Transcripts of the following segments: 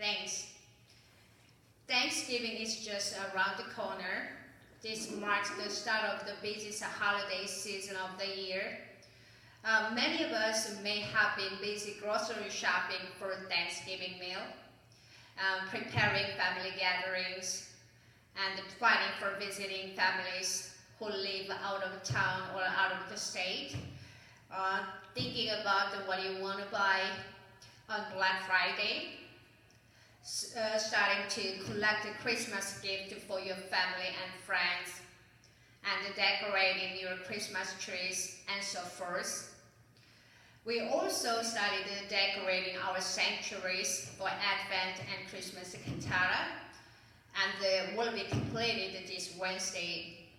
Thanks. Thanksgiving is just around the corner. This marks the start of the busiest holiday season of the year. Many of us may have been busy grocery shopping for Thanksgiving meal, preparing family gatherings, and planning for visiting families who live out of town or out of the state, thinking about what you want to buy on Black Friday, starting to collect a Christmas gift for your family and friends, and decorating your Christmas trees and so forth. We also started decorating our sanctuaries for Advent and Christmas cantata, and will be completed this Wednesday.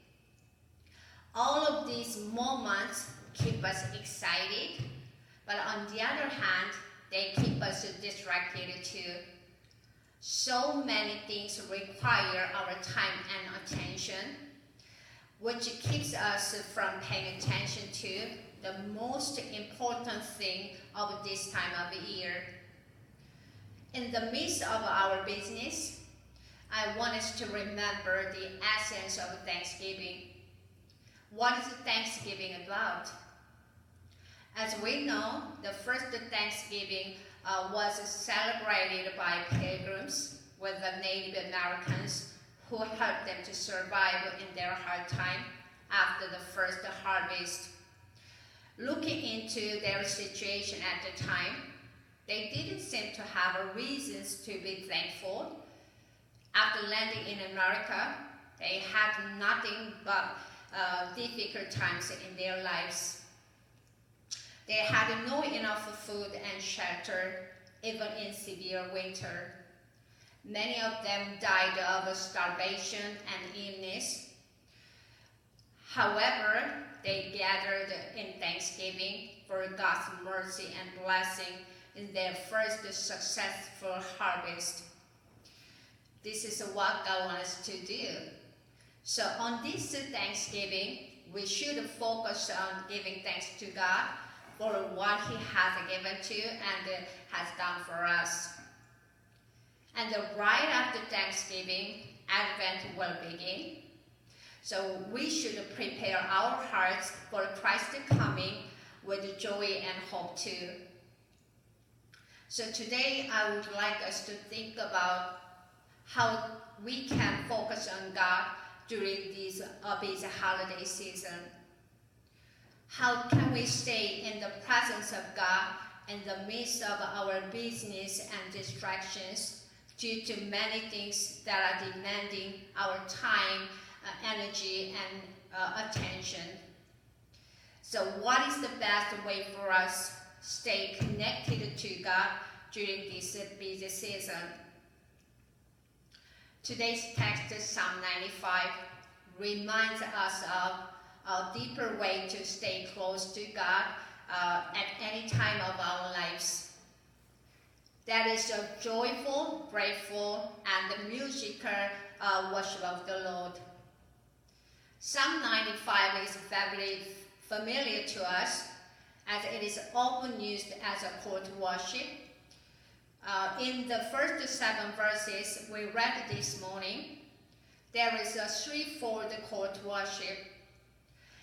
All of these moments keep us excited, but on the other hand, they keep us distracted too. So many things require our time and attention, which keeps us from paying attention to the most important thing of this time of year. In the midst of our business, I want us to remember the essence of Thanksgiving. What is Thanksgiving about? As we know, the first Thanksgiving was celebrated by pilgrims with the Native Americans who helped them to survive in their hard time after the first harvest. Looking into their situation at the time, they didn't seem to have reasons to be thankful. After landing in America, they had nothing but difficult times in their lives. They had no enough food and shelter, even in severe winter. Many of them died of starvation and illness. However, they gathered in thanksgiving for God's mercy and blessing in their first successful harvest. This is what God wants us to do. So on this Thanksgiving, we should focus on giving thanks to God for what He has given to and has done for us. And right after Thanksgiving, Advent will begin. So we should prepare our hearts for Christ's coming with joy and hope too. So today I would like us to think about how we can focus on God during this busy holiday season. How can we stay in the presence of God in the midst of our business and distractions due to many things that are demanding our time, energy, and attention? So what is the best way for us to stay connected to God during this busy season? Today's text, Psalm 95, reminds us of a deeper way to stay close to God at any time of our lives. That is a joyful, grateful, and musical worship of the Lord. Psalm 95 is very familiar to us as it is often used as a call to worship. In the first 7 verses we read this morning, there is a threefold call to worship.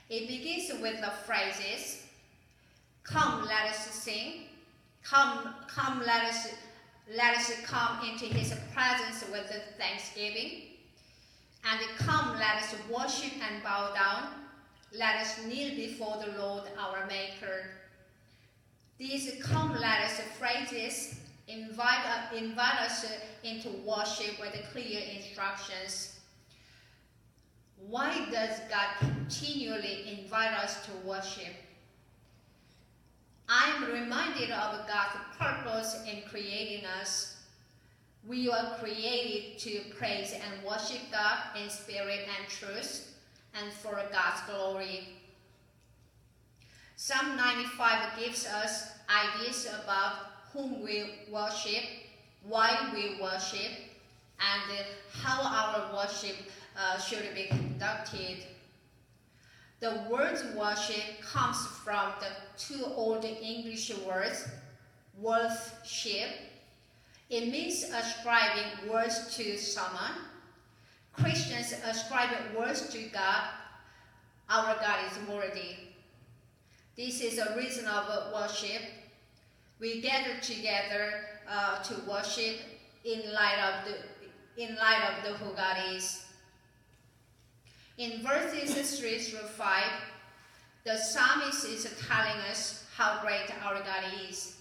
It begins with the phrases, "Come, let us sing. Come, let us come into His presence with thanksgiving. And come, let us worship and bow down. Let us kneel before the Lord our Maker." These "come, let us" phrases invite us into worship with clear instructions. Why does God continually invite us to worship? I am reminded of God's purpose in creating us. We are created to praise and worship God in spirit and truth, and for God's glory. Psalm 95 gives us ideas about whom we worship, why we worship, and how our worship should be conducted. The word worship comes from the two old English words, worship. It means ascribing worth to someone. Christians ascribe worth to God. Our God is worthy. This is a reason of worship. We gather together to worship in light of who God is. In verses 3 through 5, the psalmist is telling us how great our God is.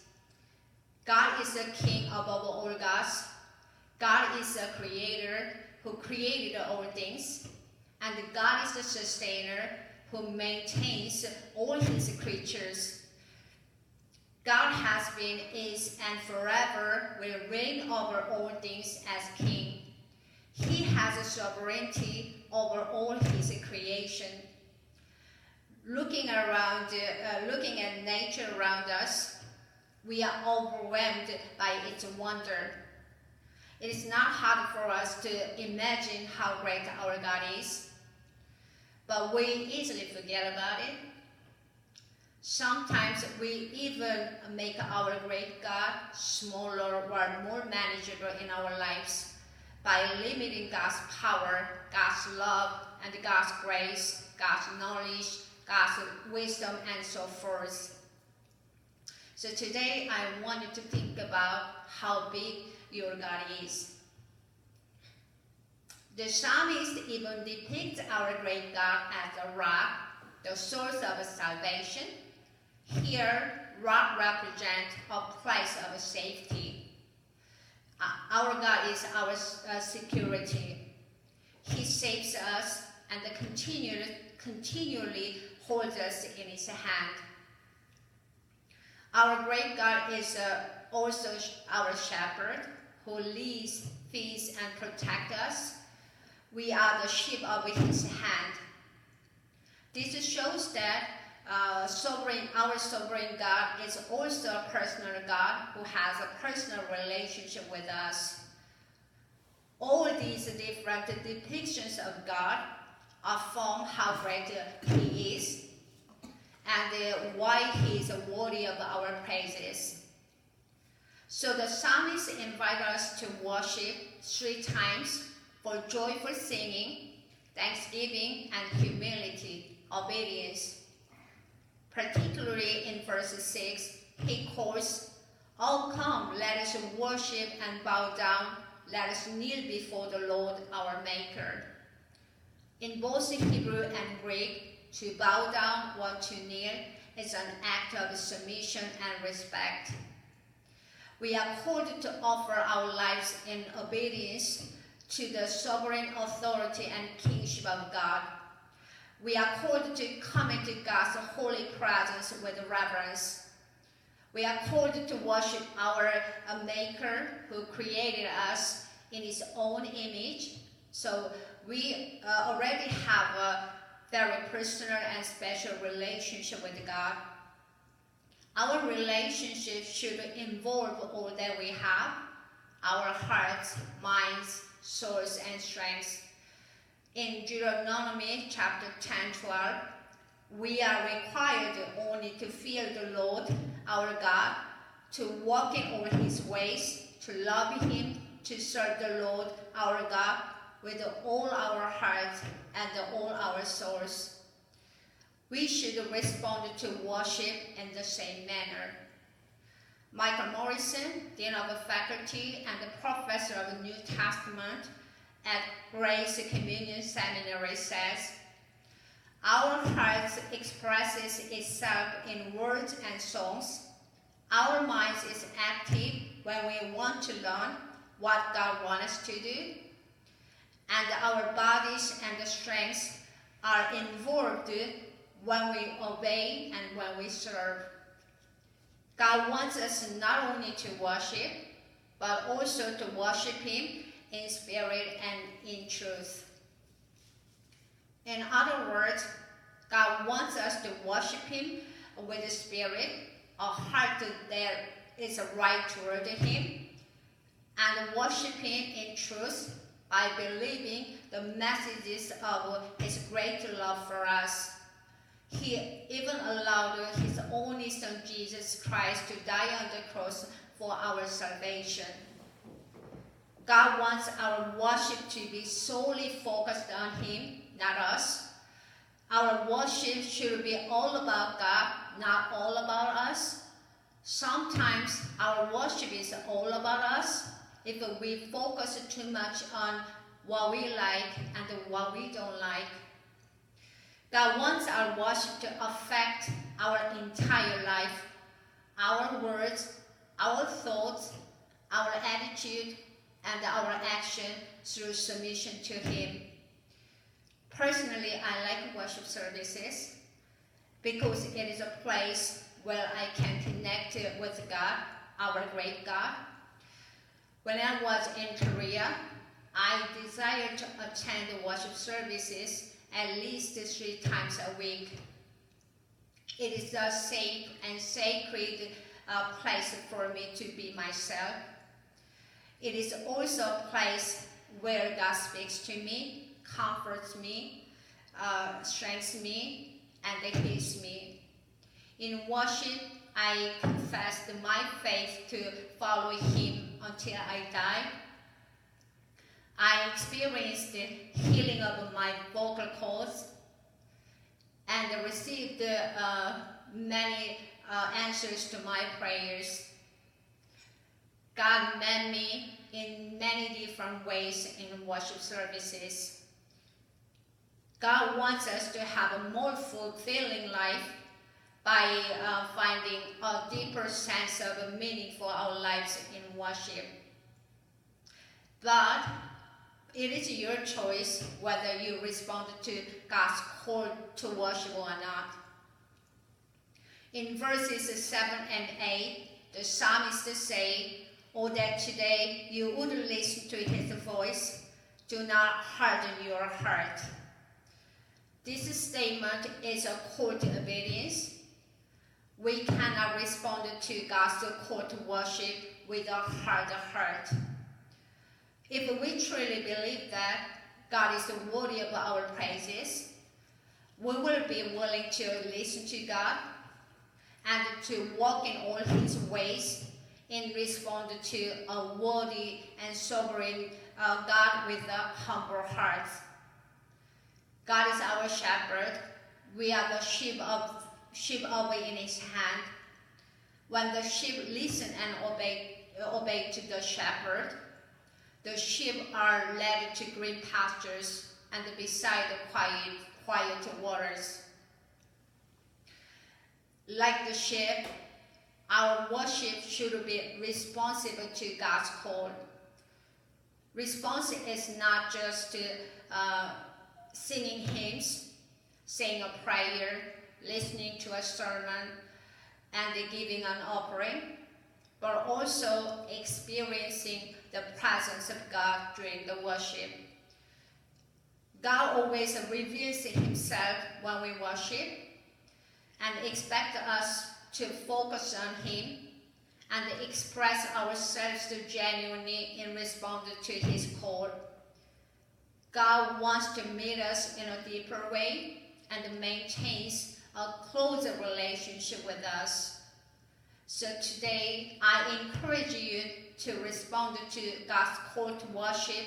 God is the king above all gods. God is the creator who created all things. And God is the sustainer who maintains all his creatures. God has been, is, and forever will reign over all things as king. He has a sovereignty over all his creation. Looking at nature around us, we are overwhelmed by its wonder. It is not hard for us to imagine how great our God is, but we easily forget about it. Sometimes we even make our great God smaller or more manageable in our lives by limiting God's power, God's love, and God's grace, God's knowledge, God's wisdom, and so forth. So today I want you to think about how big your God is. The psalmist even depicts our great God as a rock, the source of salvation. Here, rock represents a place of safety. Our God is our security. He saves us and continually holds us in his hand. Our great God is also our shepherd who leads, feeds, and protects us. We are the sheep of his hand. This shows that our sovereign God is also a personal God who has a personal relationship with us. All these different depictions of God affirm how great he is and why he is worthy of our praises. So the psalmist invites us to worship 3 times for joyful singing, thanksgiving, and humility, obedience. Particularly in verse 6, he calls, "Oh, come, let us worship and bow down. Let us kneel before the Lord our Maker." In both Hebrew and Greek, to bow down or to kneel is an act of submission and respect. We are called to offer our lives in obedience to the sovereign authority and kingship of God. We are called to come into God's holy presence with reverence. We are called to worship our Maker who created us in his own image. So we already have a very personal and special relationship with God. Our relationship should involve all that we have, our hearts, minds, souls, and strengths. In Deuteronomy chapter 10:12, we are required only to fear the Lord, our God, to walk in all his ways, to love him, to serve the Lord, our God, with all our hearts and all our souls. We should respond to worship in the same manner. Michael Morrison, Dean of Faculty and Professor of New Testament at Grace Communion Seminary, says, "Our hearts expresses itself in words and songs. Our minds is active when we want to learn what God wants us to do. And our bodies and strengths are involved when we obey and when we serve." God wants us not only to worship, but also to worship him in spirit and in truth. In other words, God wants us to worship him with the spirit, a heart that is right toward him, and worship him in truth by believing the messages of his great love for us. He even allowed his only Son Jesus Christ to die on the cross for our salvation. God wants our worship to be solely focused on Him, not us. Our worship should be all about God, not all about us. Sometimes our worship is all about us if we focus too much on what we like and what we don't like. God wants our worship to affect our entire life, our words, our thoughts, our attitude, and our action through submission to Him. Personally, I like worship services because it is a place where I can connect with God, our great God. When I was in Korea, I desired to attend worship services at least 3 times a week. It is a safe and sacred place for me to be myself. It is also a place where God speaks to me, comforts me, strengthens me, and heals me. In worship, I confessed my faith to follow Him until I die. I experienced the healing of my vocal cords and received many answers to my prayers. God met me in many different ways in worship services. God wants us to have a more fulfilling life by finding a deeper sense of meaning for our lives in worship. But it is your choice whether you respond to God's call to worship or not. In verses 7 and 8, the psalmist says, "Oh, that today you would listen to His voice, do not harden your heart." This statement is a call to obedience. We cannot respond to God's call to worship with a hard heart. If we truly believe that God is worthy of our praises, we will be willing to listen to God and to walk in all His ways in response to a worthy and sovereign God with a humble heart. God is our shepherd. We are the sheep in His hand. When the sheep listen and obey to the shepherd, the sheep are led to green pastures and beside the quiet waters. Like the sheep, our worship should be responsive to God's call. Response is not just singing hymns, saying a prayer, listening to a sermon, and giving an offering, but also experiencing the presence of God during the worship. God always reveals Himself when we worship and expects us to focus on Him and express ourselves genuinely in response to His call. God wants to meet us in a deeper way and maintains a closer relationship with us. So today, I encourage you to respond to God's call to worship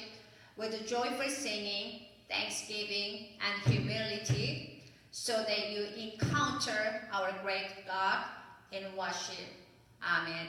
with joyful singing, thanksgiving, and humility, so that you encounter our great God in worship. Amen.